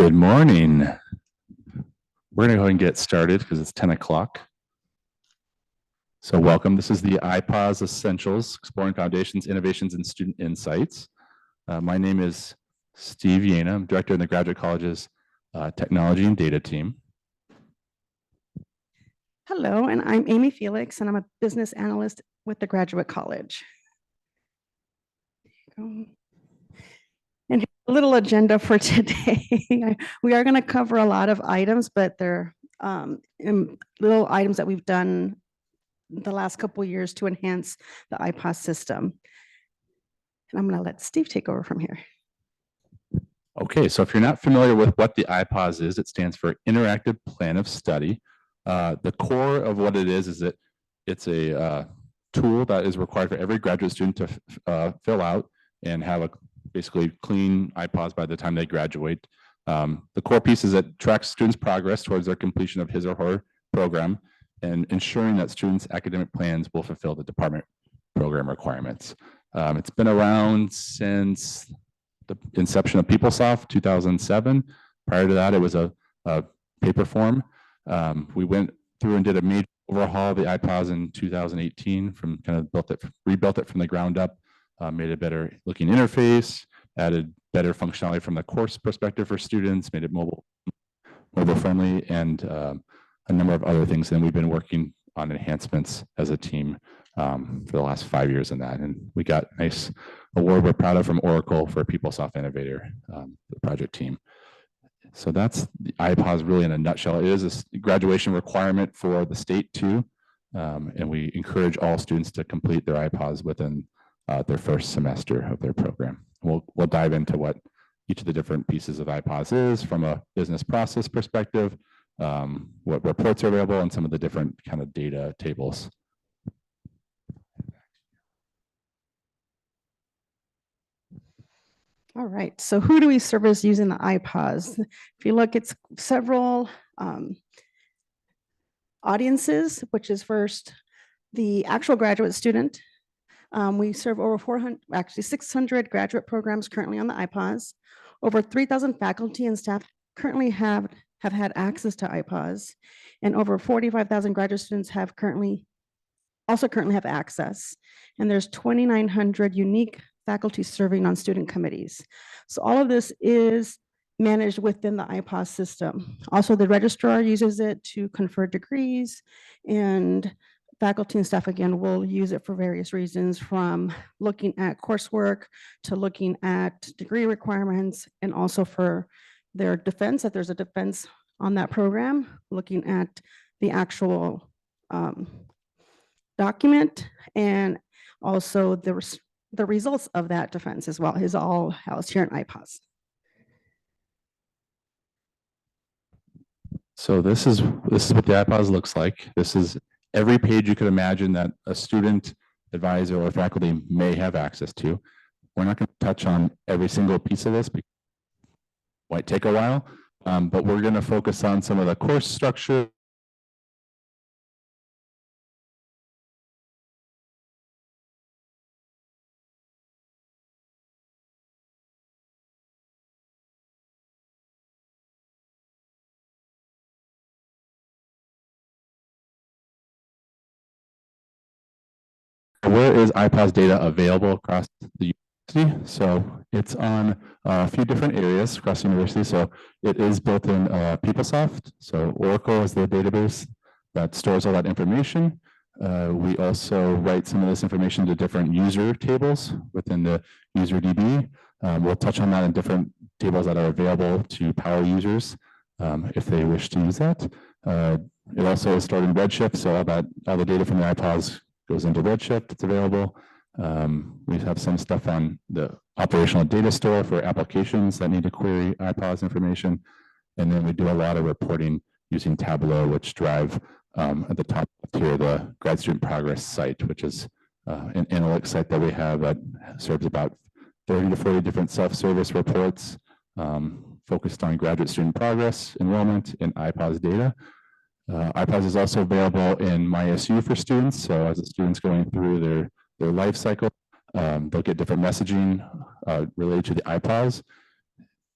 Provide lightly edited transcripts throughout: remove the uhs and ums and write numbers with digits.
Good morning. We're going to go ahead and get started because it's 10 o'clock. So welcome. This is the iPOS Essentials, Exploring Foundations, Innovations, and Student Insights. My name is Steve Yena. I'm director in the Graduate College's Technology and Data team. Hello, and I'm Amy Felix, and I'm a business analyst with the Graduate College. And here's a little agenda for today. We are going to cover a lot of items, but they're little items that we've done the last couple of years to enhance the iPOS system. And I'm going to let Steve take over from here. Okay, so if you're not familiar with what the iPOS is, it stands for Interactive Plan of Study. The core of what it is that it's a tool that is required for every graduate student to fill out and have a basically clean iPOS by the time they graduate. The core piece is that tracks students' progress towards their completion of his or her program and ensuring that students' academic plans will fulfill the department program requirements. It's been around since the inception of PeopleSoft, 2007. Prior to that, it was a paper form. We went through and did a major overhaul of the iPOS in 2018 from kind of rebuilt it from the ground up, made a better looking interface, added better functionality from the course perspective for students, made it mobile friendly, and a number of other things. And we've been working on enhancements as a team for the last 5 years in that. And we got a nice award we're proud of from Oracle for PeopleSoft Innovator, the project team. So that's the iPOS really in a nutshell. It is a graduation requirement for the state too. And we encourage all students to complete their iPOS within their first semester of their program. We'll dive into what each of the different pieces of iPOS is from a business process perspective, what reports are available, and some of the different kind of data tables. All right, so who do we service using the iPOS? If you look, it's several audiences, which is first the actual graduate student. We serve over 600 graduate programs currently on the iPOS. Over 3,000 faculty and staff currently have had access to iPOS, and over 45,000 graduate students currently have access. And there's 2,900 unique faculty serving on student committees. So all of this is managed within the iPOS system. Also, the registrar uses it to confer degrees, and faculty and staff, again, will use it for various reasons, from looking at coursework to looking at degree requirements, and also for their defense, if there's a defense on that program, looking at the actual document, and also the results of that defense as well is all housed here in iPOS. So this is what the iPOS looks like. This is every page you could imagine that a student, advisor, or faculty may have access to. We're not going to touch on every single piece of this because it might take a while, but we're going to focus on some of the course structure. Where is iPOS data available across the university? So it's on a few different areas across the university. So it is built in PeopleSoft. So Oracle is the database that stores all that information. We also write some of this information to different user tables within the user DB. We'll touch on that in different tables that are available to power users if they wish to use that. It also is stored in Redshift. So all the data from the iPOS goes into Redshift, it's available. We have some stuff on the operational data store for applications that need to query iPOS information. And then we do a lot of reporting using Tableau, which drive at the top here, the grad student progress site, which is an analytics site that we have that serves about 30 to 40 different self-service reports focused on graduate student progress, enrollment, and iPOS data. iPOS is also available in MySU for students. So as the students going through their life cycle, they'll get different messaging related to the iPOS.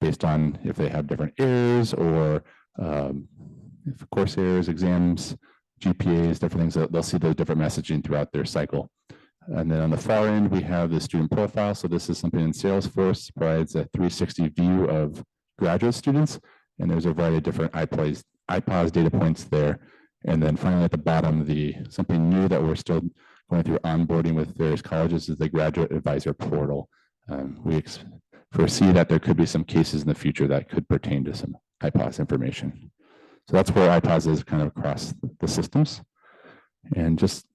based on if they have different errors or if course errors, exams, GPAs, different things. They'll see those different messaging throughout their cycle. And then on the far end, we have the student profile. So this is something in Salesforce, provides a 360 view of graduate students. And there's a variety of different iPOS data points there. And then finally at the bottom, something new that we're still going through onboarding with various colleges is the graduate advisor portal. We foresee that there could be some cases in the future that could pertain to some iPOS information. So that's where iPOS is kind of across the systems. And just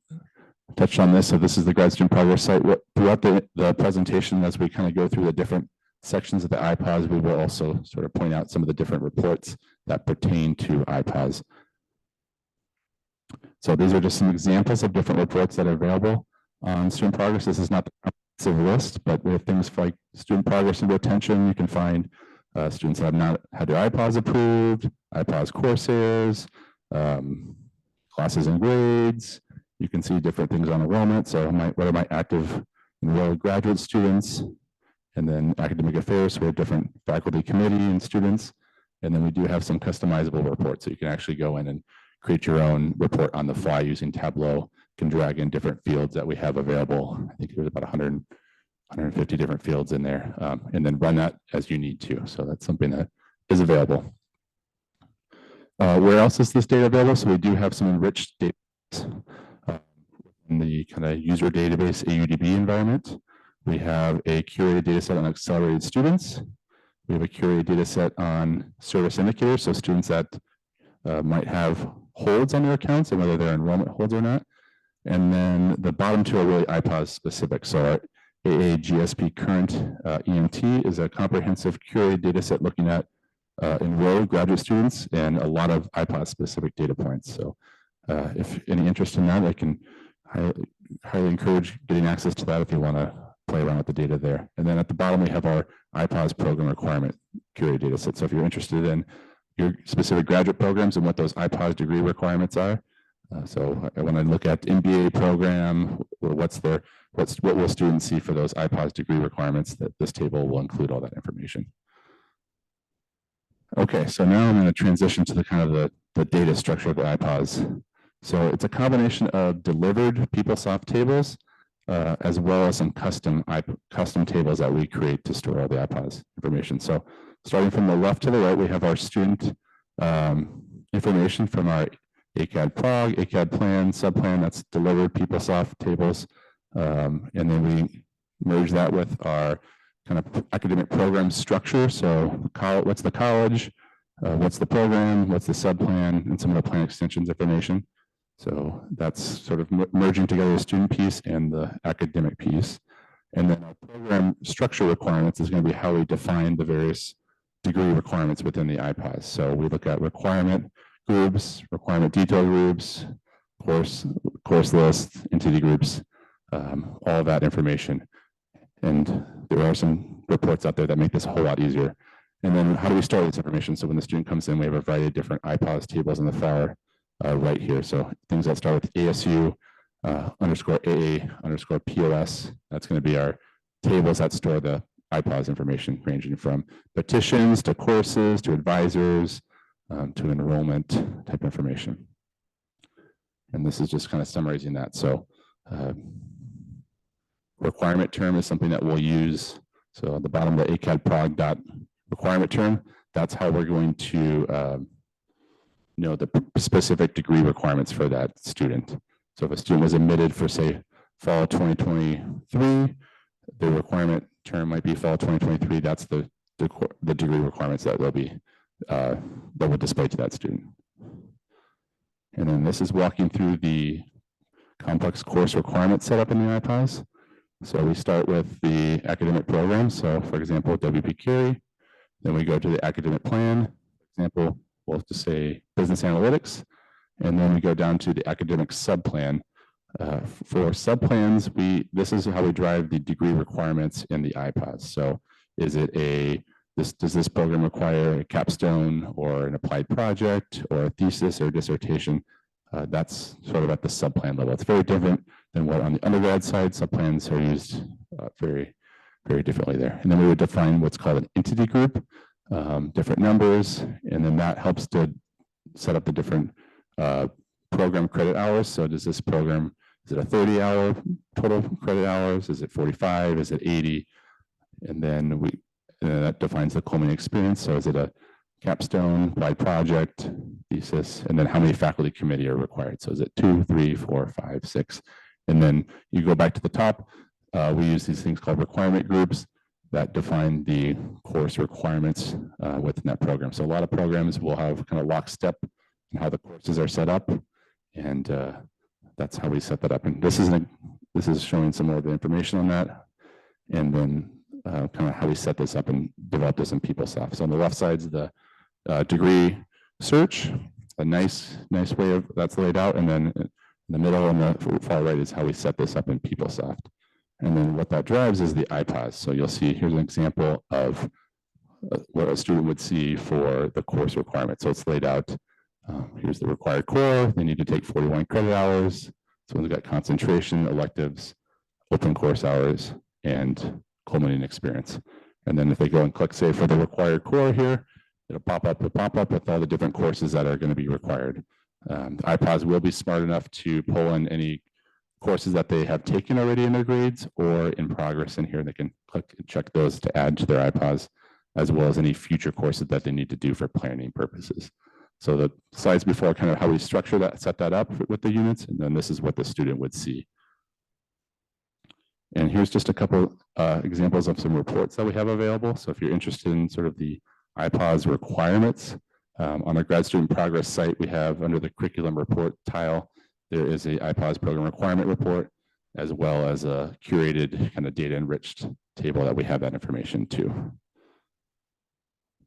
touched on this. So this is the grad student progress site. Throughout the presentation, as we kind of go through the different sections of the iPOS, we will also sort of point out some of the different reports that pertain to iPOS. So these are just some examples of different reports that are available on student progress. This is not the comprehensive list, but we have things like student progress and retention. You can find students that have not had their iPOS approved, iPOS course errors, classes and grades. You can see different things on enrollment. So what are my active enrolled graduate students? And then academic affairs, so we have different faculty committee and students. And then we do have some customizable reports. So you can actually go in and create your own report on the fly using Tableau. You can drag in different fields that we have available. I think there's about 150 different fields in there, and then run that as you need to. So that's something that is available. Where else is this data available? So we do have some enriched data in the kind of user database AUDB environment. We have a curated data set on accelerated students. We have a curated data set on service indicators, so students that might have holds on their accounts and whether their enrollment holds or not. And then the bottom two are really iPOS specific. So our AAGSP current EMT is a comprehensive curated data set looking at enrolled graduate students and a lot of iPOS specific data points. So if any interest in that, I can highly encourage getting access to that if you want to play around with the data there. And then at the bottom, we have our iPOS program requirement curated data set. So if you're interested in your specific graduate programs and what those iPOS degree requirements are. So I want to look at the MBA program, what will students see for those iPOS degree requirements, that this table will include all that information. Okay, so now I'm going to transition to the kind of the data structure of the iPOS. So it's a combination of delivered PeopleSoft tables as well as some custom tables that we create to store all the iPOS information. So starting from the left to the right, we have our student information from our ACAD prog, ACAD plan, subplan, that's delivered PeopleSoft tables. And then we merge that with our kind of academic program structure. So what's the college, what's the program, what's the subplan, and some of the plan extensions information. So that's sort of merging together the student piece and the academic piece. And then our program structure requirements is going to be how we define the various degree requirements within the iPOS. So we look at requirement groups, requirement detail groups, course lists, entity groups, all of that information. And there are some reports out there that make this a whole lot easier. And then how do we store this information? So when the student comes in, we have a variety of different iPOS tables in the far right here. So things that start with ASU underscore AA underscore POS. That's going to be our tables that store the iPOS information, ranging from petitions to courses to advisors to enrollment type information. And this is just kind of summarizing that. So requirement term is something that we'll use. So at the bottom of the ACAD prog dot requirement term, that's how we're going to know the specific degree requirements for that student. So if a student was admitted for, say, fall 2023, the requirement term might be fall 2023. That's the degree requirements that will be that will display to that student. And then this is walking through the complex course requirement setup in the iPOS. So we start with the academic program. So for example, WP Carey. Then we go to the academic plan. For example, we'll just say business analytics. And then we go down to the academic subplan. For subplans, this is how we drive the degree requirements in the iPOS. So is it does this program require a capstone or an applied project or a thesis or dissertation? That's sort of at the subplan level. It's very different than what on the undergrad side, subplans are used very, very differently there. And then we would define what's called an entity group. different numbers, and then that helps to set up the different program credit hours. So does this program, is it a 30-hour total credit hours? Is it 45? Is it 80? And then that defines the culminating experience. So is it a capstone, wide project, thesis, and then how many faculty committee are required? So is it 2, 3, 4, 5, 6? And then you go back to the top. We use these things called requirement groups that define the course requirements within that program. So a lot of programs will have kind of lockstep in how the courses are set up, and that's how we set that up. And this is showing some more of the information on that, and then kind of how we set this up and develop this in PeopleSoft. So on the left side is the degree search, a nice way of that's laid out, and then in the middle and the far right is how we set this up in PeopleSoft. And then what that drives is the iPOS. So you'll see here's an example of what a student would see for the course requirement. So it's laid out. Here's the required core. They need to take 41 credit hours. So we've got concentration, electives, open course hours, and culminating experience. And then if they go and click say for the required core here, it'll pop up with all the different courses that are going to be required. The iPOS will be smart enough to pull in any courses that they have taken already in their grades or in progress in here. They can click and check those to add to their iPOS, as well as any future courses that they need to do for planning purposes. So the slides before kind of how we structure that, set that up with the units, and then this is what the student would see. And here's just a couple examples of some reports that we have available. So if you're interested in sort of the iPOS requirements, on our grad student progress site, we have under the curriculum report tile, there is a iPOS program requirement report, as well as a curated kind of data enriched table that we have that information to.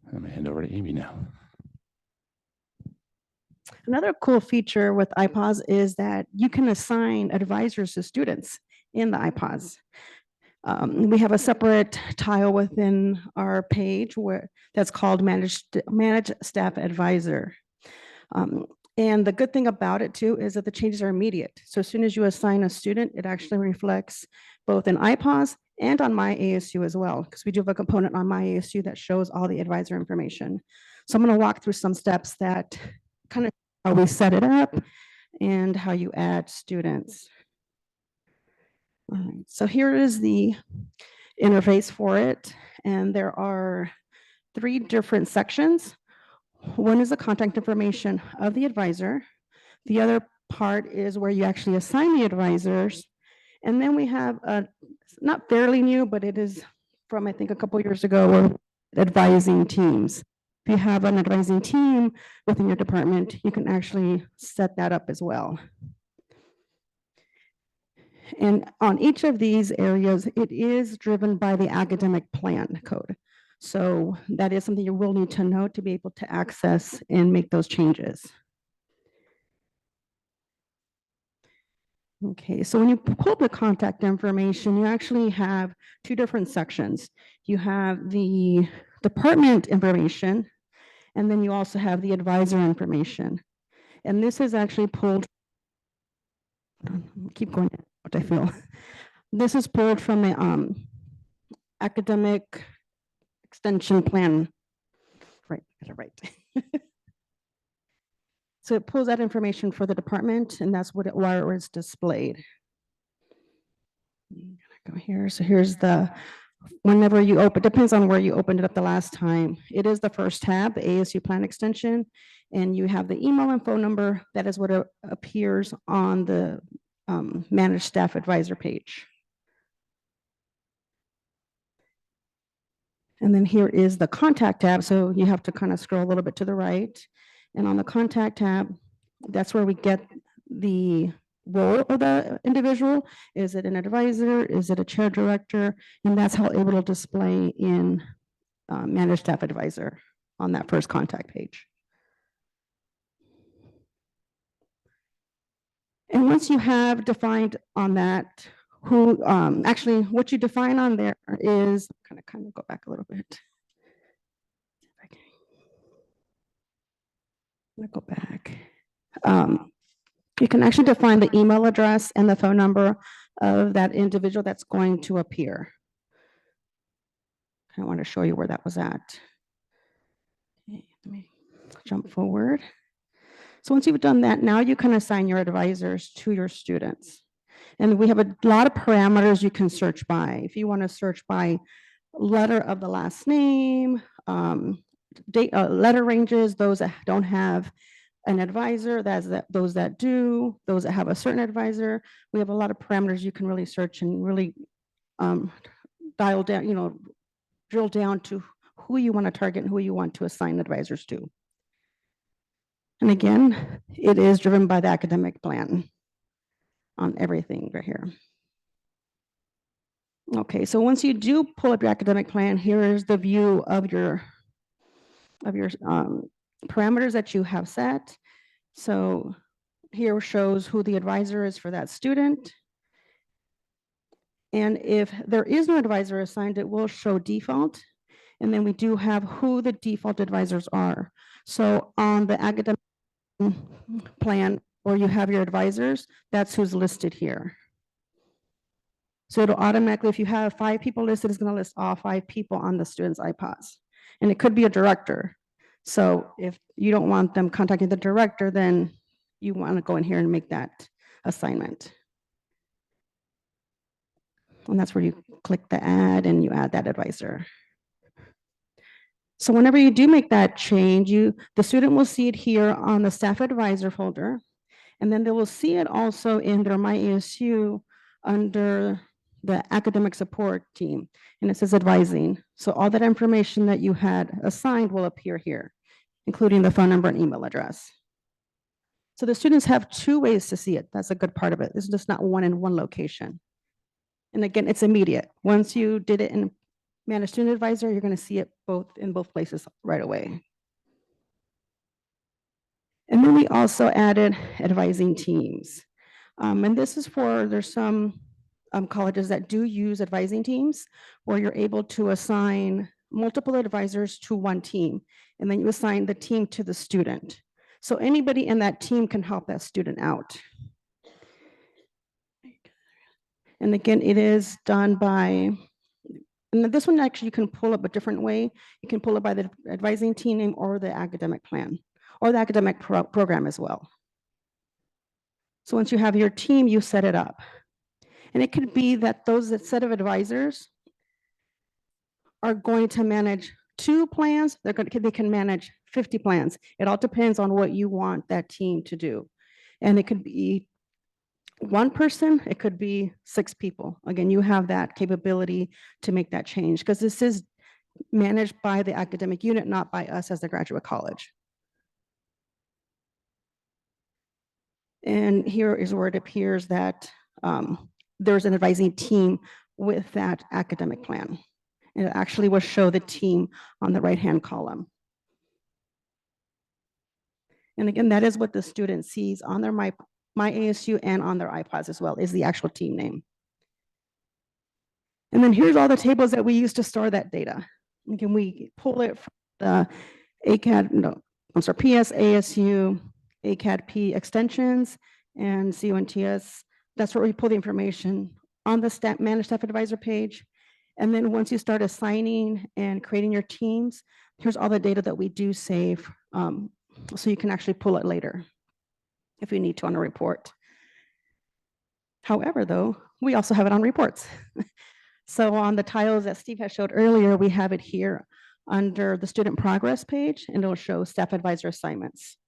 I'm gonna hand over to Amy now. Another cool feature with iPOS is that you can assign advisors to students in the iPOS. We have a separate tile within our page that's called Manage Staff Advisor. And the good thing about it too is that the changes are immediate. So as soon as you assign a student, it actually reflects both in iPOS and on My ASU as well, because we do have a component on My ASU that shows all the advisor information. So I'm going to walk through some steps that kind of how we set it up and how you add students. All right, so here is the interface for it, and there are 3 different sections. One is the contact information of the advisor. The other part is where you actually assign the advisors. And then we have a, not fairly new, but it is from, I think, a couple years ago, advising teams. If you have an advising team within your department, you can actually set that up as well. And on each of these areas, it is driven by the academic plan code. So that is something you will need to know to be able to access and make those changes. Okay, so when you pull up the contact information, you actually have 2 different sections. You have the department information, and then you also have the advisor information. And this is actually pulled, keep going, what I feel. This is pulled from the academic extension plan. Right, right. So it pulls that information for the department, and that's what where it's displayed. Go here. So here's the, whenever you open, depends on where you opened it up the last time. It is the first tab, the ASU plan extension, and you have the email and phone number. That is what appears on the managed staff advisor page. And then here is the contact tab. So you have to kind of scroll a little bit to the right. And on the contact tab, that's where we get the role of the individual. Is it an advisor? Is it a chair director? And that's how it will display in managed staff advisor on that first contact page. And once you have defined on that, who actually what you define on there is kind of go back a little bit. I'm gonna go back. You can actually define the email address and the phone number of that individual that's going to appear. I want to show you where that was at. jump forward. So once you've done that, now you can assign your advisors to your students. And we have a lot of parameters you can search by. If you want to search by letter of the last name, letter ranges, those that don't have an advisor, those that do, those that have a certain advisor. We have a lot of parameters you can really search and really dial down, drill down to who you want to target and who you want to assign advisors to. And again, it is driven by the academic plan on everything right here. Okay, so once you do pull up your academic plan, here is the view of your parameters that you have set. So here shows who the advisor is for that student. And if there is no advisor assigned, it will show default. And then we do have who the default advisors are. So on the academic plan where you have your advisors, that's who's listed here. So it'll automatically, if you have 5 people listed, it's going to list all 5 people on the student's iPOS. And it could be a director. So if you don't want them contacting the director, then you want to go in here and make that assignment. And that's where you click the add and you add that advisor. So whenever you do make that change, the student will see it here on the staff advisor folder. And then they will see it also in their MyASU under the academic support team. And it says advising. So all that information that you had assigned will appear here, including the phone number and email address. So the students have 2 ways to see it. That's a good part of it. It's just not one in one location. And again, it's immediate. Once you did it in Manage Student Advisor, you're going to see it in both places right away. And then we also added advising teams. And this is there's some colleges that do use advising teams where you're able to assign multiple advisors to one team. And then you assign the team to the student. So anybody in that team can help that student out. And again, it is done by, and this one actually you can pull up a different way. You can pull it by the advising team name or the academic plan or the academic program as well. So once you have your team, you set it up. And it could be that that set of advisors are going to manage 2 plans. They can manage 50 plans. It all depends on what you want that team to do. And it could be 1 person, it could be 6 people. Again, you have that capability to make that change because this is managed by the academic unit, not by us as the graduate college. And here is where it appears that there's an advising team with that academic plan. And it actually will show the team on the right-hand column. And again, that is what the student sees on their MyASU and on their iPOS as well, is the actual team name. And then here's all the tables that we use to store that data. Again, we pull it from the PS, ASU, ACAD-P extensions, and CUNTS. That's where we pull the information on the Manage Staff Advisor page. And then once you start assigning and creating your teams, here's all the data that we do save, so you can actually pull it later if you need to on a report. However, though, we also have it on reports. So on the tiles that Steve had showed earlier, we have it here under the student progress page, and it'll show staff advisor assignments.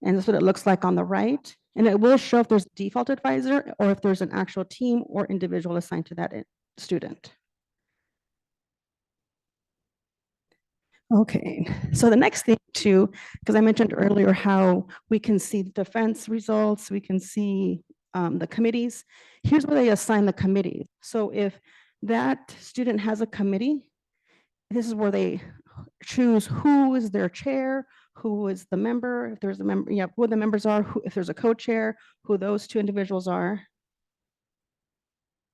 And that's what it looks like on the right. And it will show if there's a default advisor or if there's an actual team or individual assigned to that student. Okay, so the next thing too, because I mentioned earlier how we can see the defense results, we can see the committees. Here's where they assign the committee. So if that student has a committee, this is where they choose who is their chair, who is the member, if there's a member, who the members are, if there's a co-chair, who those 2 individuals are.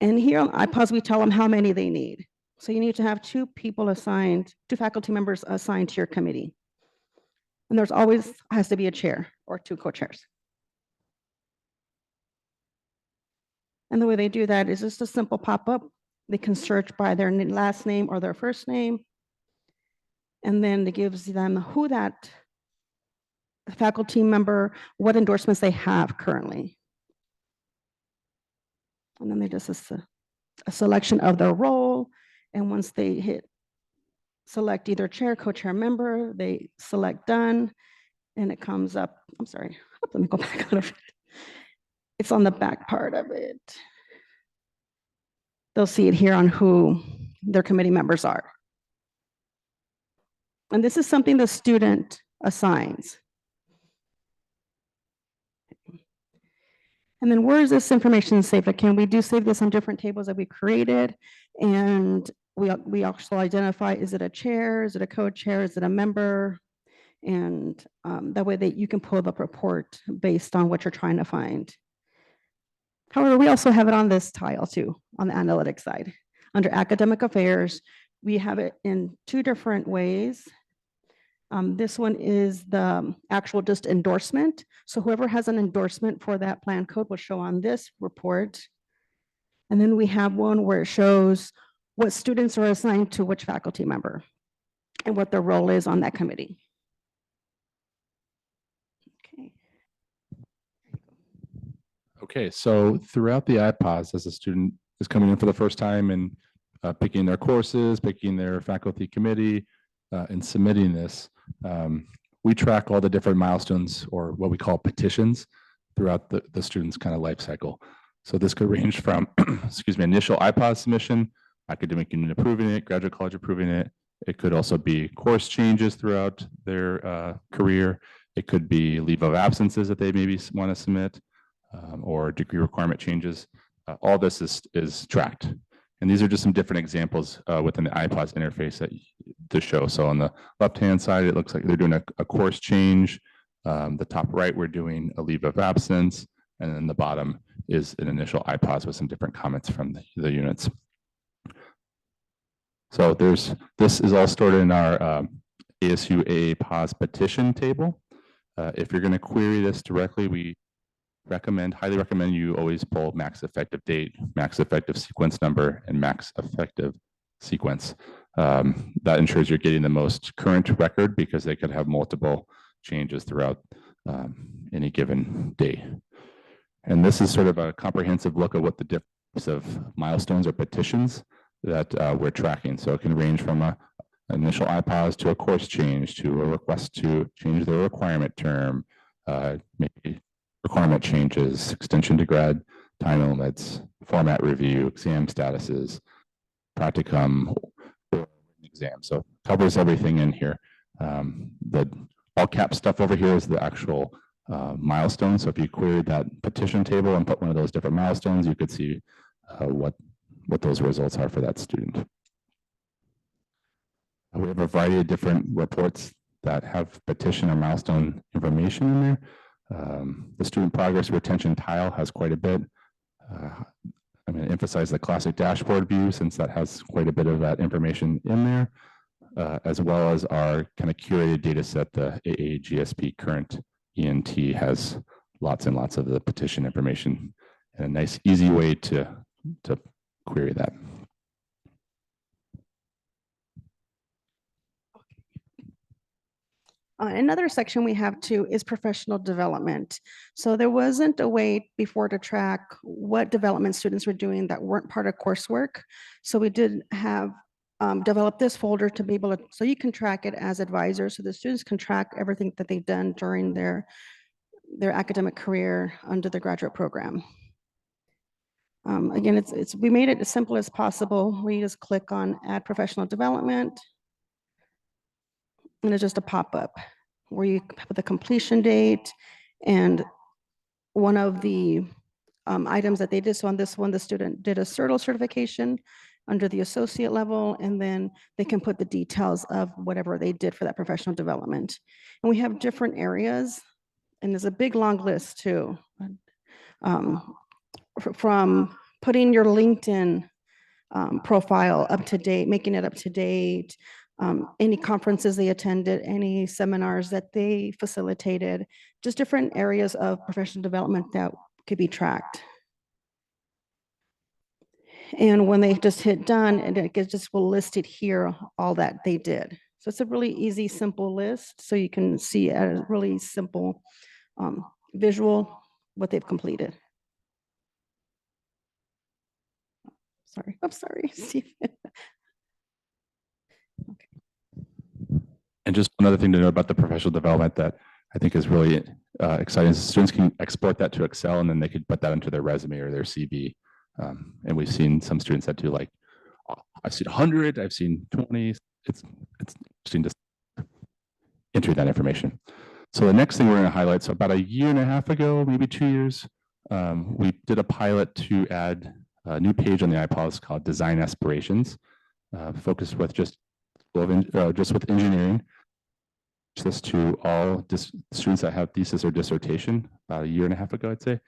And here on iPOS, we tell them how many they need. So you need to have 2 people assigned, 2 faculty members assigned to your committee. And there's always has to be a chair or 2 co-chairs. And the way they do that is just a simple pop-up. They can search by their last name or their first name. And then it gives them who that faculty member, what endorsements they have currently. And then they just a selection of their role. And once they hit select either chair, co-chair member, they select done, and it comes up. I'm sorry, let me go back a little bit. It's on the back part of it. They'll see it here on who their committee members are. And this is something the student assigns. And then where is this information saved? Again, we do save this on different tables that we created. And we also identify, is it a chair? Is it a co-chair? Is it a member? And that way that you can pull up a report based on what you're trying to find. However, we also have it on this tile too, on the analytics side. Under academic affairs, we have it in two different ways. This one is the actual just endorsement. So whoever has an endorsement for that plan code will show on this report. And then we have one where it shows what students are assigned to which faculty member and what their role is on that committee. Okay. Okay, so throughout the iPOS, as a student is coming in for the first time and picking their courses, picking their faculty committee, and submitting this, we track all the different milestones, or what we call petitions, throughout the student's kind of life cycle. So this could range from, excuse me, initial iPOS submission, academic union approving it, graduate college approving it. It could also be course changes throughout their career. It could be leave of absences that they maybe want to submit, or degree requirement changes. All this is tracked. And these are just some different examples within the iPOS interface that to show. So on the left-hand side, it looks like they're doing a course change. The top right, we're doing a leave of absence. And then the bottom is an initial iPOS with some different comments from the units. So this is all stored in our ASU AAPOS petition table. If you're going to query this directly, we highly recommend you always pull max effective date, max effective sequence number, and max effective sequence. That ensures you're getting the most current record, because they could have multiple changes throughout any given day. And this is sort of a comprehensive look at what the difference of milestones or petitions that we're tracking. So it can range from an initial iPOS to a course change, to a request to change the requirement term, maybe requirement changes, extension to grad time limits, format review, exam statuses, practicum, or exam. So it covers everything in here. The all cap stuff over here is the actual milestone. So if you queried that petition table and put one of those different milestones, you could see what those results are for that student. We have a variety of different reports that have petition or milestone information in there. The student progress retention tile has quite a bit. I'm going to emphasize the classic dashboard view, since that has quite a bit of that information in there, as well as our kind of curated data set. The AAGSP current ENT has lots and lots of the petition information, and a nice, easy way to query that. Another section we have too is professional development. So there wasn't a way before to track what development students were doing that weren't part of coursework. So we did have developed this folder to be able to, so you can track it as advisors. So the students can track everything that they've done during their academic career under the graduate program. Again, we made it as simple as possible. We just click on add professional development. And it's just a pop-up where you put the completion date and one of the items that they did. So on this one, the student did a CERTL certification under the associate level, and then they can put the details of whatever they did for that professional development. And we have different areas, and there's a big long list too. From putting your LinkedIn profile up to date, making it up to date, any conferences they attended, any seminars that they facilitated, just different areas of professional development that could be tracked. And when they just hit done, and it just will list it here, all that they did. So it's a really easy, simple list. So you can see at a really simple visual what they've completed. Sorry, I'm sorry, Steve. And just another thing to know about the professional development that I think is really exciting is students can export that to Excel and then they could put that into their resume or their CV. And we've seen some students that do like, I've seen 100, I've seen 20. It's interesting to enter that information. So the next thing we're going to highlight, so about a year and a half ago, maybe 2 years, we did a pilot to add a new page on the iPOS called Design Aspirations, focused with just with engineering. This to all students that have thesis or dissertation about a year and a half ago, I'd say.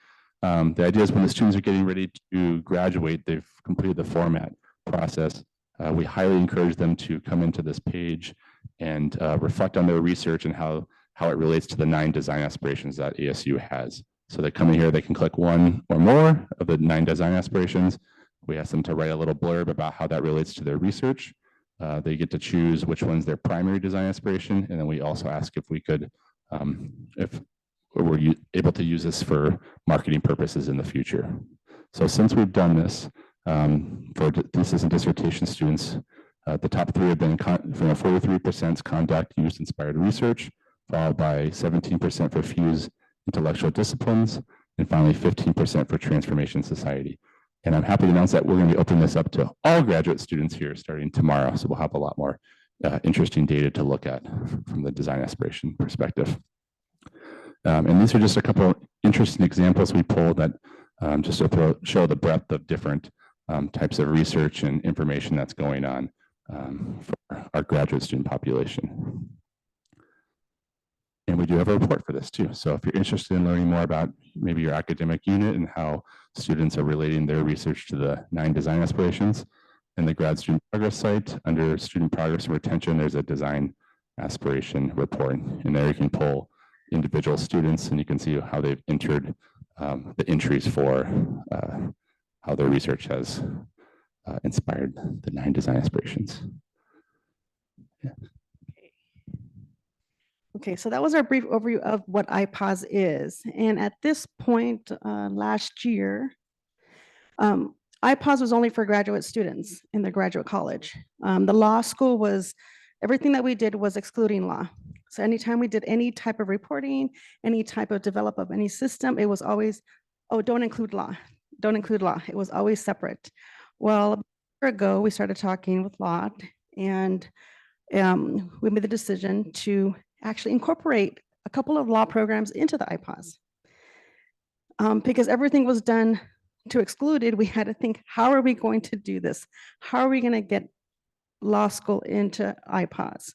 The idea is when the students are getting ready to graduate, they've completed the format process. We highly encourage them to come into this page and reflect on their research and how it relates to the 9 design aspirations that ASU has. So they come in here, they can click one or more of the 9 design aspirations. We ask them to write a little blurb about how that relates to their research. They get to choose which one's their primary design aspiration. And then we also ask if we could, if we're able to use this for marketing purposes in the future. So since we've done this for thesis and dissertation students, the top 3 have been 43% conduct used inspired research, followed by 17% for fuse intellectual disciplines, and finally 15% for transformation society. And I'm happy to announce that we're going to be opening this up to all graduate students here starting tomorrow. So we'll have a lot more interesting data to look at from the design aspiration perspective. And these are just a couple of interesting examples we pulled that just to show the breadth of different types of research and information that's going on for our graduate student population. And we do have a report for this too. So if you're interested in learning more about maybe your academic unit and how students are relating their research to the 9 design aspirations, in the grad student progress site under student progress and retention, there's a design aspiration report. And there you can pull individual students and you can see how they've entered the entries for how their research has inspired the 9 design aspirations. Yeah. Okay, so that was our brief overview of what iPOS is. And at this point last year, iPOS was only for graduate students in the graduate college. The law school was, everything that we did was excluding law. So anytime we did any type of reporting, any type of develop of any system, it was always, oh, don't include law. Don't include law. It was always separate. Well, a year ago, we started talking with law and we made the decision to actually incorporate a couple of law programs into the iPOS. Because everything was done to exclude it, we had to think, how are we going to do this? How are we going to get law school into iPOS?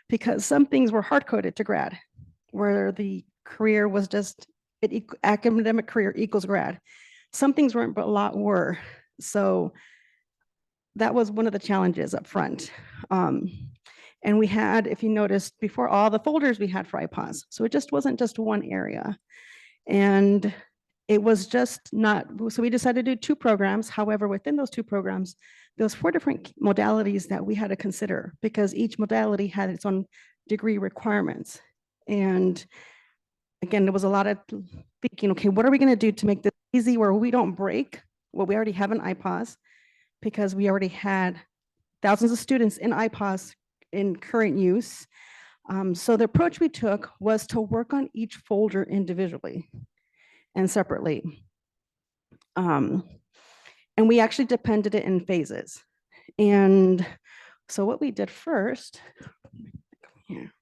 Because some things were hard-coded to grad, where the career was just academic career equals grad. Some things weren't, but a lot were. So that was one of the challenges up front. And we had, if you noticed before, all the folders we had for iPOS. So it just wasn't just one area. And it was just not, so we decided to do 2 programs. However, within those 2 programs, there was 4 different modalities that we had to consider because each modality had its own degree requirements. And again, there was a lot of thinking, okay, what are we going to do to make this easy where we don't break what we already have in iPOS, because we already had thousands of students in iPOS in current use. So the approach we took was to work on each folder individually and separately. And we actually depended it in phases. And so what we did first, here.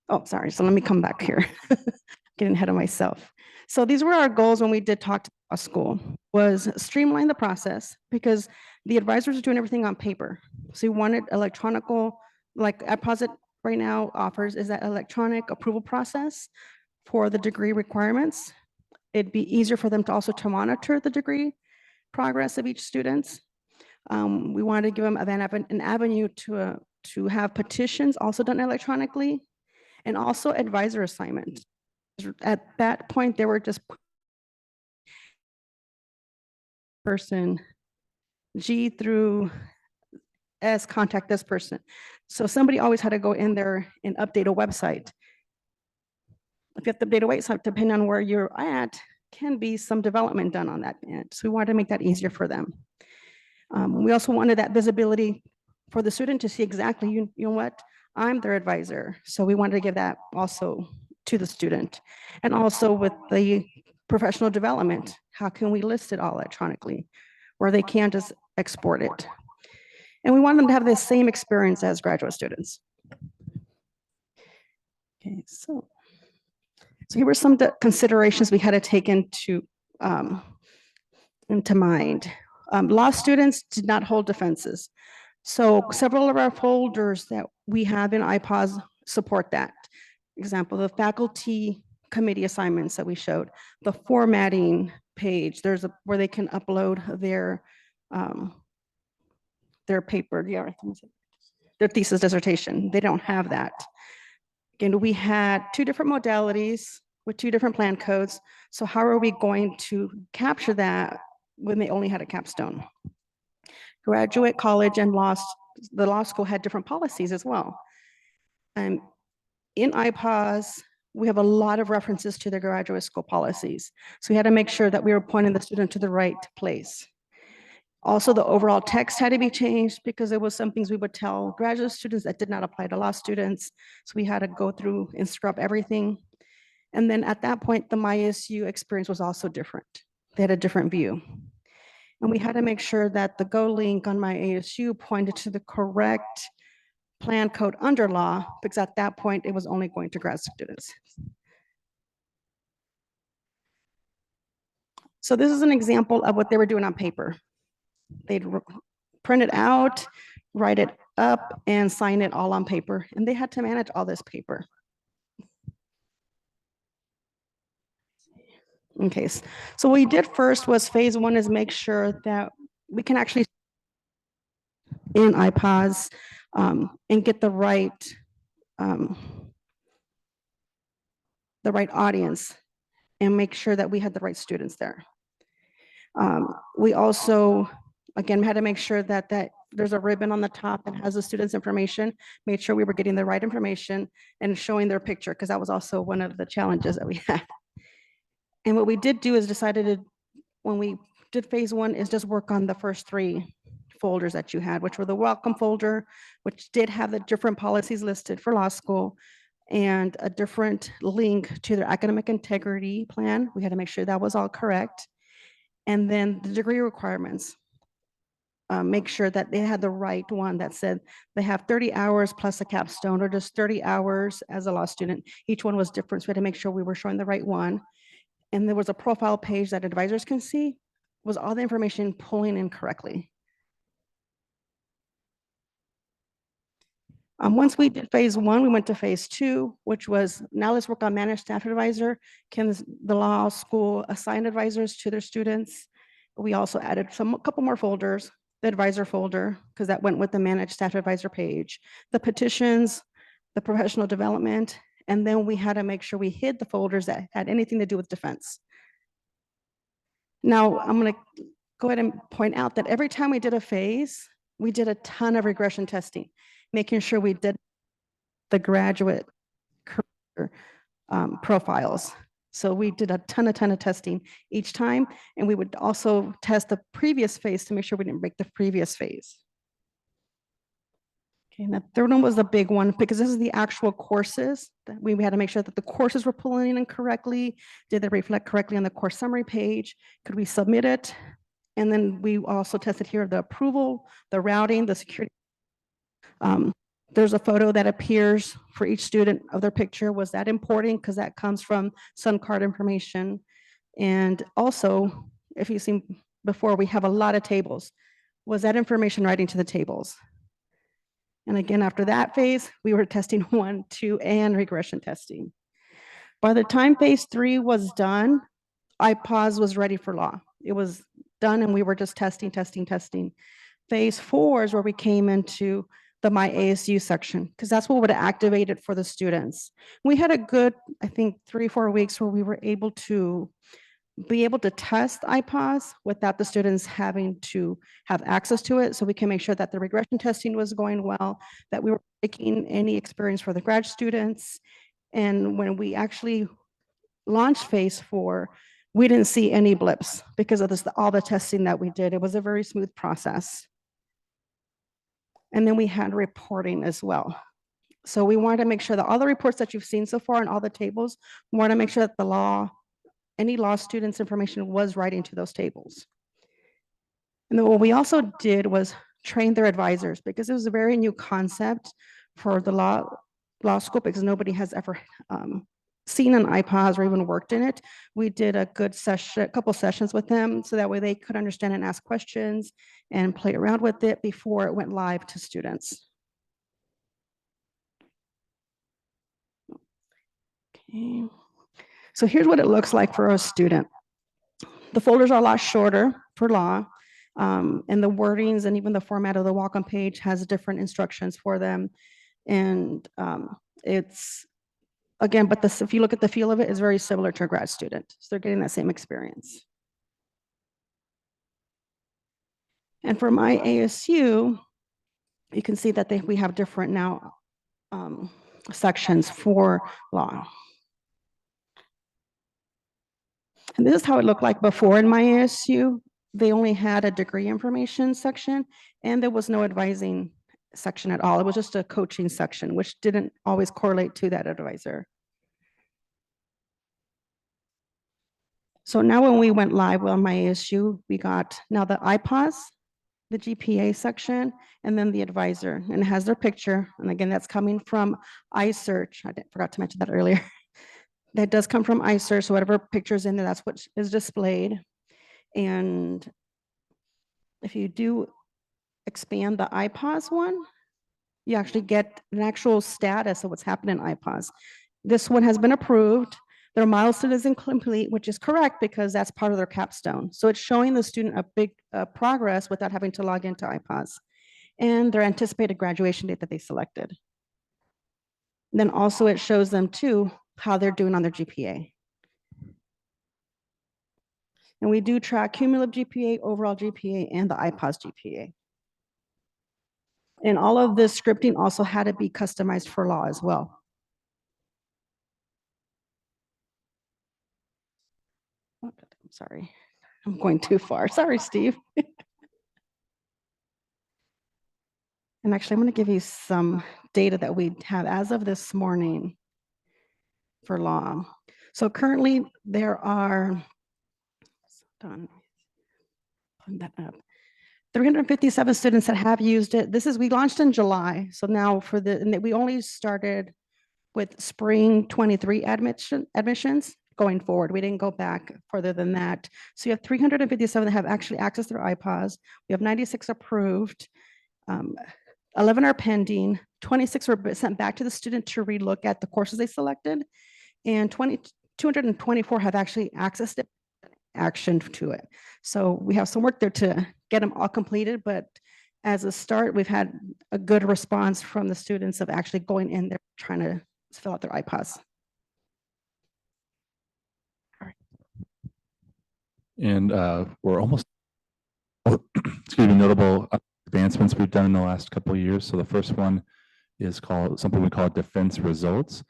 Oh, sorry. So let me come back here. Getting ahead of myself. So these were our goals when we did talk to our school, was streamline the process because the advisors are doing everything on paper. So we wanted electronical, like iPOS right now offers is that electronic approval process for the degree requirements. It'd be easier for them to also to monitor the degree progress of each student. We wanted to give them an avenue to have petitions also done electronically, and also advisor assignments. At that point, they were just person G through S, contact this person. So somebody always had to go in there and update a website. If you have to update a website, depending on where you're at, can be some development done on that end. So we wanted to make that easier for them. We also wanted that visibility for the student to see exactly, you know what, I'm their advisor. So we wanted to give that also to the student. And also with the professional development, how can we list it all electronically where they can't just export it? And we want them to have the same experience as graduate students. Okay, so here were some considerations we had to take into mind. Law students did not hold defenses. So several of our folders that we have in iPOS support that. Example, the faculty committee assignments that we showed, the formatting page, there's where they can upload their paper, their thesis dissertation. They don't have that. Again, we had 2 different modalities with 2 different plan codes. So how are we going to capture that when they only had a capstone? Graduate college and the law school had different policies as well. In iPOS, we have a lot of references to the graduate school policies. So we had to make sure that we were pointing the student to the right place. Also, the overall text had to be changed because there was some things we would tell graduate students that did not apply to law students. So we had to go through and scrub everything. And then at that point, the MySU experience was also different. They had a different view. And we had to make sure that the Go link on MyASU pointed to the correct plan code under law, because at that point, it was only going to grad students. So this is an example of what they were doing on paper. They'd print it out, write it up, and sign it all on paper. And they had to manage all this paper. Okay, so what we did first was phase 1 is make sure that we can actually in iPOS and get the right audience and make sure that we had the right students there. We also, again, had to make sure that there's a ribbon on the top that has the students' information, made sure we were getting the right information and showing their picture, because that was also one of the challenges that we had. And what we did do is decided when we did phase 1 is just work on the first 3 folders that you had, which were the welcome folder, which did have the different policies listed for law school, and a different link to their academic integrity plan. We had to make sure that was all correct. And then the degree requirements. Make sure that they had the right one that said they have 30 hours plus a capstone, or just 30 hours as a law student. Each one was different, so we had to make sure we were showing the right one. And there was a profile page that advisors can see, was all the information pulling in correctly. Once we did phase 1, we went to phase 2, which was now let's work on managed staff advisor. Can the law school assign advisors to their students? We also added a couple more folders, the advisor folder, because that went with the managed staff advisor page, the petitions, the professional development, and then we had to make sure we hid the folders that had anything to do with defense. Now, I'm going to go ahead and point out that every time we did a phase, we did a ton of regression testing, making sure we did the graduate career profiles. So we did a ton of testing each time, and we would also test the previous phase to make sure we didn't break the previous phase. Okay, and the third one was the big one, because this is the actual courses that we had to make sure that the courses were pulling in correctly. Did they reflect correctly on the course summary page? Could we submit it? And then we also tested here the approval, the routing, the security. There's a photo that appears for each student of their picture. Was that important? Because that comes from Sun Card information. And also, if you've seen before, we have a lot of tables. Was that information writing to the tables? And again, after that phase, we were testing 1, 2, and regression testing. By the time phase 3 was done, iPOS was ready for law. It was done, and we were just testing. Phase 4 is where we came into the My ASU section, because that's what would activate it for the students. We had a good, I think, 3-4 weeks where we were able to be able to test iPOS without the students having to have access to it. So we can make sure that the regression testing was going well, that we were making any experience for the grad students. And when we actually launched phase 4, we didn't see any blips because of this, all the testing that we did. It was a very smooth process. And then we had reporting as well. So we wanted to make sure that all the reports that you've seen so far and all the tables, we want to make sure that any law students' information was right into those tables. And then what we also did was train their advisors, because it was a very new concept for the law school, because nobody has ever seen an iPOS or even worked in it. We did a couple sessions with them, so that way they could understand and ask questions and play around with it before it went live to students. Okay. So here's what it looks like for a student. The folders are a lot shorter for law, and the wordings and even the format of the welcome page has different instructions for them. And it's, again, but if you look at the feel of it, it's very similar to a grad student. So they're getting that same experience. And for my ASU, you can see that we have different now sections for law. And this is how it looked like before in my ASU. They only had a degree information section, and there was no advising section at all. It was just a coaching section, which didn't always correlate to that advisor. So now when we went live on my ASU, we got now the iPOS, the GPA section, and then the advisor, and it has their picture. And again, that's coming from iSearch. I forgot to mention that earlier. That does come from iSearch, so whatever picture's in there, that's what is displayed. And if you do expand the iPOS one, you actually get an actual status of what's happening in iPOS. This one has been approved. Their milestone is incomplete, which is correct because that's part of their capstone. So it's showing the student a big progress without having to log into iPOS, and their anticipated graduation date that they selected. And then also it shows them too how they're doing on their GPA. And we do track cumulative GPA, overall GPA, and the iPOS GPA. And all of this scripting also had to be customized for law as well. I'm sorry, I'm going too far. Sorry, Steve. And actually, I'm going to give you some data that we have as of this morning for law. So currently there are, done, put that up, 357 students that have used it. We launched in July. So now and we only started with spring 23 admissions going forward. We didn't go back further than that. So you have 357 that have actually accessed their iPOS. We have 96 approved. 11 are pending, 26 were sent back to the student to relook at the courses they selected, and 224 have actually accessed it, actioned to it. So we have some work there to get them all completed, but as a start, we've had a good response from the students of actually going in there trying to fill out their iPOS. And we're almost, excuse me, notable advancements we've done in the last couple of years. So the first one is called something we call defense results.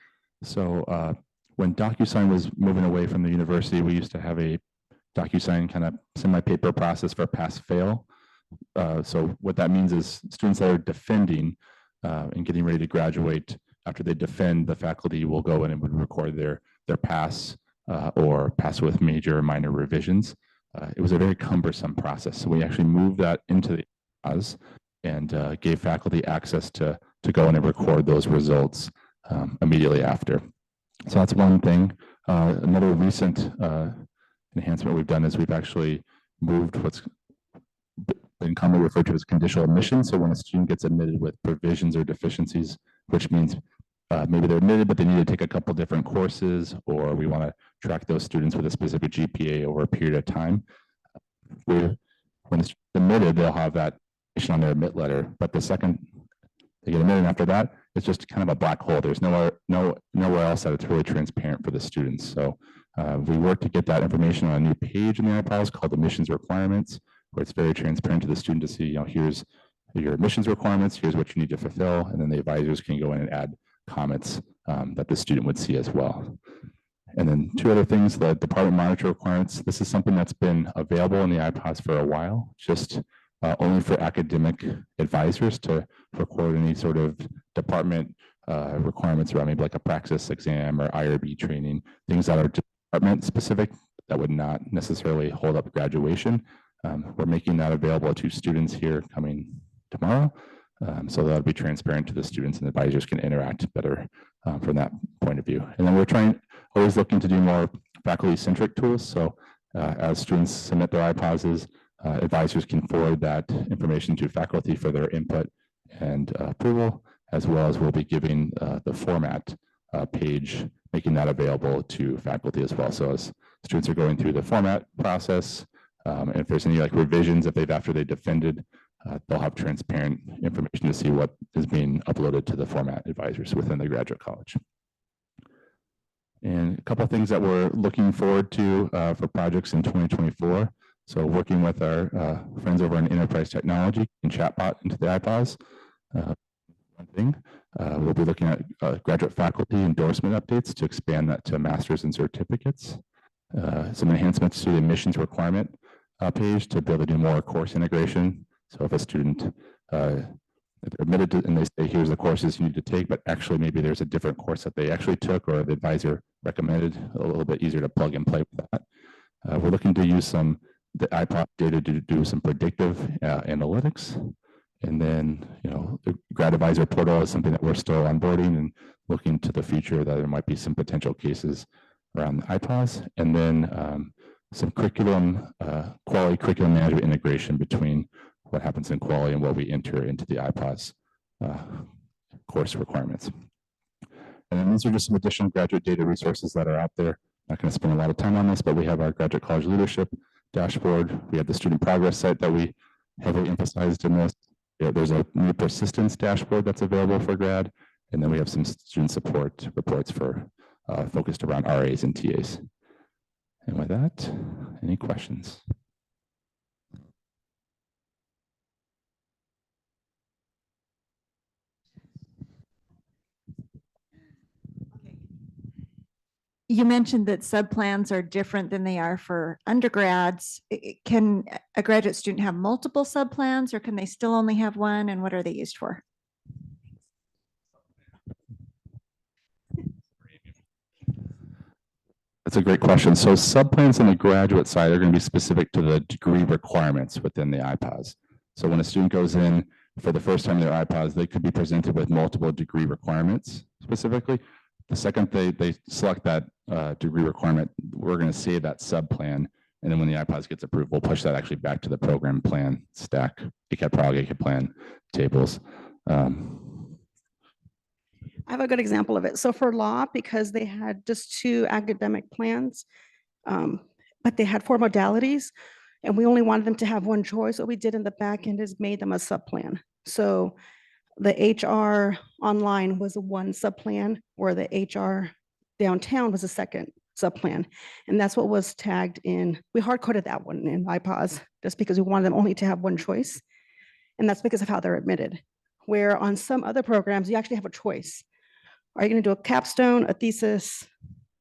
So when DocuSign was moving away from the university, we used to have a DocuSign kind of semi-paper process for pass-fail. So what that means is students that are defending and getting ready to graduate, after they defend, the faculty will go in and would record their pass or pass with major or minor revisions. It was a very cumbersome process. So we actually moved that into the iPOS and gave faculty access to go in and record those results immediately after. So that's one thing. Another recent enhancement we've done is we've actually moved what's been commonly referred to as conditional admission. So when a student gets admitted with provisions or deficiencies, which means maybe they're admitted, but they need to take a couple different courses, or we want to track those students with a specific GPA over a period of time. When it's admitted, they'll have that on their admit letter, but the second they get admitted after that, it's just kind of a black hole. There's nowhere else that it's really transparent for the students. So We work to get that information on a new page in the iPOS called admissions requirements, where it's very transparent to the student to see, here's your admissions requirements, here's what you need to fulfill, and then the advisors can go in and add comments that the student would see as well. And then two other things, the department monitor requirements. This is something that's been available in the iPOS for a while, just only for academic advisors to record any sort of department requirements around maybe like a praxis exam or IRB training, things that are department specific that would not necessarily hold up graduation. We're making that available to students here coming tomorrow. So that'll be transparent to the students, and advisors can interact better from that point of view. And then we're always looking to do more faculty-centric tools. So as students submit their iPOSs, advisors can forward that information to faculty for their input and approval, as well as we'll be giving the format page, making that available to faculty as well. So as students are going through the format process, and if there's any like revisions, after they defended, they'll have transparent information to see what is being uploaded to the format advisors within the graduate college. And a couple of things that we're looking forward to for projects in 2024. So working with our friends over in enterprise technology and chatbot into the iPOS. One thing, we'll be looking at graduate faculty endorsement updates to expand that to masters and certificates. Some enhancements to the admissions requirement page to be able to do more course integration. So if a student if they're admitted to, and they say, here's the courses you need to take, but actually maybe there's a different course that they actually took or the advisor recommended, a little bit easier to plug and play with that. We're looking to use the iPOS data to do some predictive analytics. And then, the grad advisor portal is something that we're still onboarding and looking to the future that there might be some potential cases around the iPOS. And then some curriculum, quality curriculum management integration between what happens in quality and what we enter into the iPOS course requirements. And then these are just some additional graduate data resources that are out there. Not going to spend a lot of time on this, but we have our graduate college leadership dashboard. We have the student progress site that we heavily emphasized in this. There's a new persistence dashboard that's available for grad. And then we have some student support reports for focused around RAs and TAs. And with that, any questions? You mentioned that subplans are different than they are for undergrads. Can a graduate student have multiple subplans, or can they still only have one? And what are they used for? That's a great question. So subplans on the graduate side are going to be specific to the degree requirements within the iPOS. So when a student goes in for the first time in their iPOS, they could be presented with multiple degree requirements specifically. The second they select that degree requirement, we're going to save that subplan. And then when the iPOS gets approved, we'll push that actually back to the program plan stack, ACAD prog, ACAD plan tables. I have a good example of it. So for law, because they had just 2 academic plans, but they had 4 modalities, and we only wanted them to have one choice. What we did in the back end is made them a subplan. So the HR online was one subplan, or the HR downtown was a second subplan. And that's what was tagged in. We hard coded that one in iPOS just because we wanted them only to have one choice. And that's because of how they're admitted. Where on some other programs, you actually have a choice. Are you going to do a capstone, a thesis?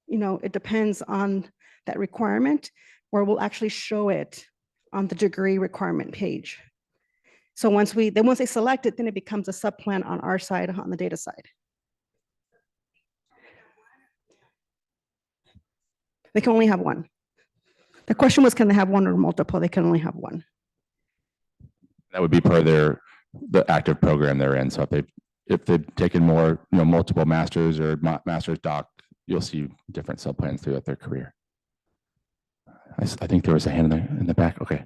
It depends on that requirement, or we'll actually show it on the degree requirement page. So once they select it, then it becomes a subplan on our side, on the data side. They can only have one. The question was, can they have one or multiple? They can only have one. That would be part of the active program they're in. So if they've taken more, multiple masters or master's doc, you'll see different subplans throughout their career. I think there was a hand in the back. Okay.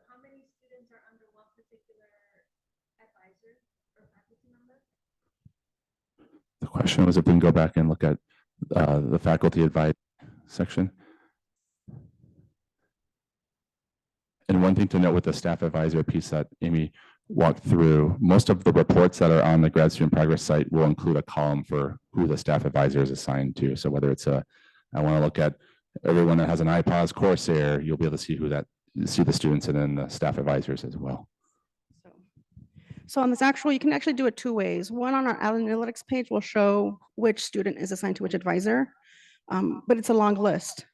How many students are under one particular advisor or faculty member? The question was if we can go back and look at the faculty advice section. And one thing to note with the staff advisor piece that Amy walked through, most of the reports that are on the grad student progress site will include a column for who the staff advisor is assigned to. So whether it's I want to look at everyone that has an iPOS Corsair, you'll be able to see see the students and then the staff advisors as well. So on this you can actually do it two ways. One, on our analytics page will show which student is assigned to which advisor, but it's a long list.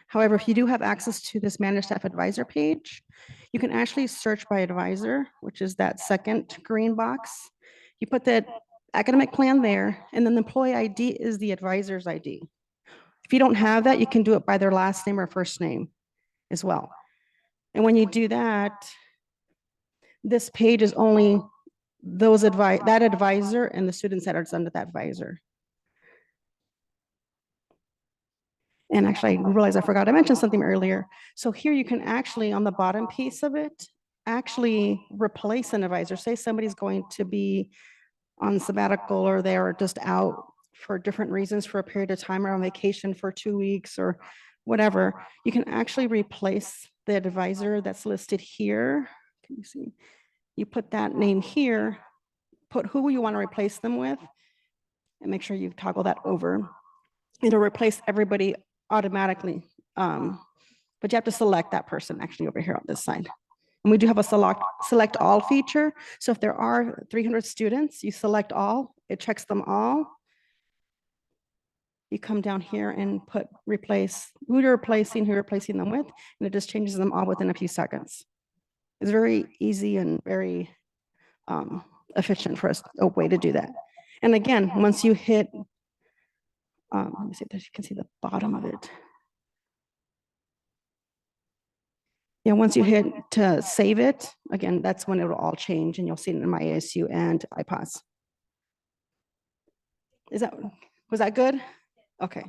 However, if you do have access to this managed staff advisor page, you can actually search by advisor, which is that second green box. You put that academic plan there, and then the employee ID is the advisor's ID. If you don't have that, you can do it by their last name or first name as well. And when you do that, this page is only that advisor and the students that are under that advisor. And actually, I realized I forgot to mention something earlier. So here you can actually, on the bottom piece of it, actually replace an advisor. Say somebody's going to be on sabbatical or they're just out for different reasons for a period of time or on vacation for 2 weeks or whatever. You can actually replace the advisor that's listed here. Can you see? You put that name here, put who you want to replace them with, and make sure you toggle that over. It'll replace everybody automatically, but you have to select that person actually over here on this side. And we do have a select all feature. So if there are 300 students, you select all, it checks them all. You come down here and put replace who you're replacing them with, and it just changes them all within a few seconds. It's very easy and very efficient for us, a way to do that. And again, once you hit, let me see if you can see the bottom of it. Yeah, once you hit to save it, again, that's when it will all change and you'll see it in my ASU and iPOS. Was that good? Okay.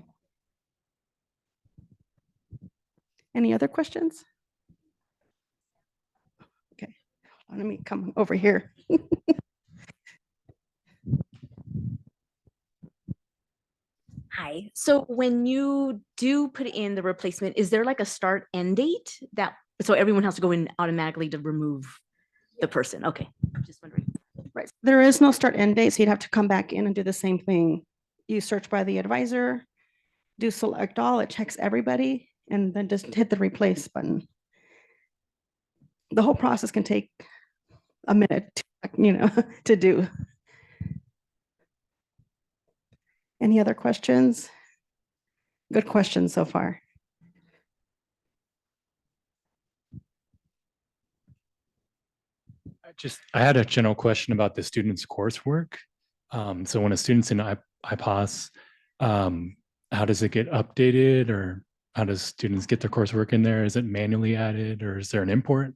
Any other questions? Okay, let me come over here. Hi. So when you do put in the replacement, is there like a start end date so everyone has to go in automatically to remove the person? Okay, I'm just wondering. Right. There is no start end date, so you'd have to come back in and do the same thing. You search by the advisor, do select all, it checks everybody, and then just hit the replace button. The whole process can take a minute, to do. Any other questions? Good questions so far. I had a general question about the students' coursework. So when a student's in iPOS, how does it get updated, or how does students get their coursework in there? Is it manually added, or is there an import?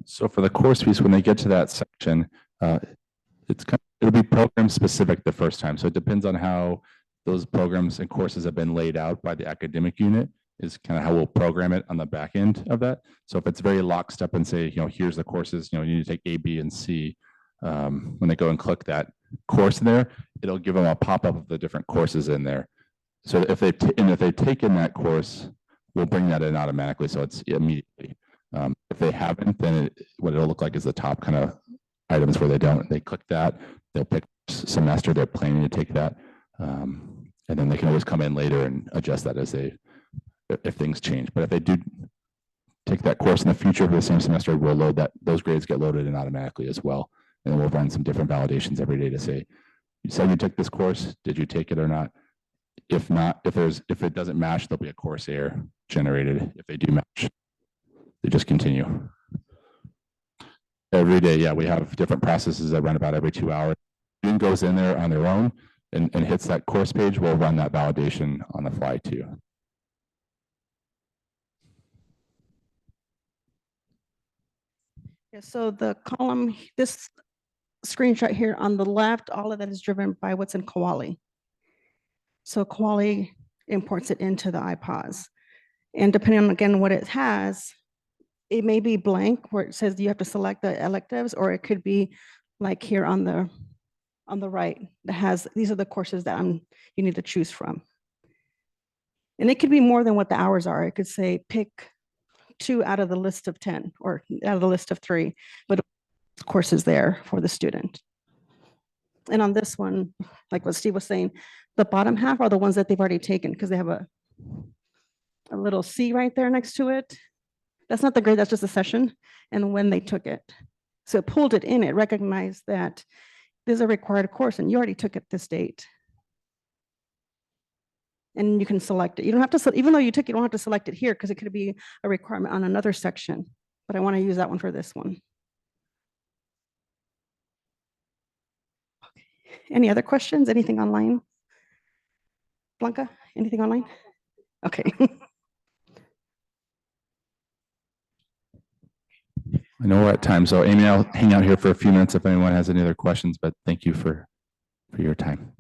So for the course piece, when they get to that section, it'll be program specific the first time. So it depends on how those programs and courses have been laid out by the academic unit is kind of how we'll program it on the back end of that. So if it's very lockstep and say, here's the courses, you need to take A, B, and C. When they go and click that course there, it'll give them a pop-up of the different courses in there. So if they've taken that course, we'll bring that in automatically. So it's immediately. If they haven't, then what it'll look like is the top kind of items where they click that, they'll pick semester they're planning to take that. And then they can always come in later and adjust that if things change. But if they do take that course in the future for the same semester, we'll load that, those grades get loaded in automatically as well. And then we'll run some different validations every day to say, you said you took this course, did you take it or not? If not, if it doesn't match, there'll be a course error generated. If they do match, they just continue. Every day, yeah, we have different processes that run about every 2 hours. Student goes in there on their own and hits that course page, we'll run that validation on the fly too. Yeah, so the column, this screenshot here on the left, all of that is driven by what's in Koali. So Koali imports it into the iPOS. And depending on, again, what it has, it may be blank where it says you have to select the electives, or it could be like here on the right that has, these are the courses that you need to choose from. And it could be more than what the hours are. It could say pick 2 out of the list of 10 or out of the list of 3, but of course is there for the student. And on this one, like what Steve was saying, the bottom half are the ones that they've already taken because they have a little C right there next to it. That's not the grade, that's just a session and when they took it. So it pulled it in, it recognized that this is a required course and you already took it this date. And you can select it. You don't have to, even though you took it, you don't have to select it here because it could be a requirement on another section. But I want to use that one for this one. Any other questions? Anything online? Blanca, anything online? Okay. I know we're at time, so Amy, I'll hang out here for a few minutes if anyone has any other questions, but thank you for your time.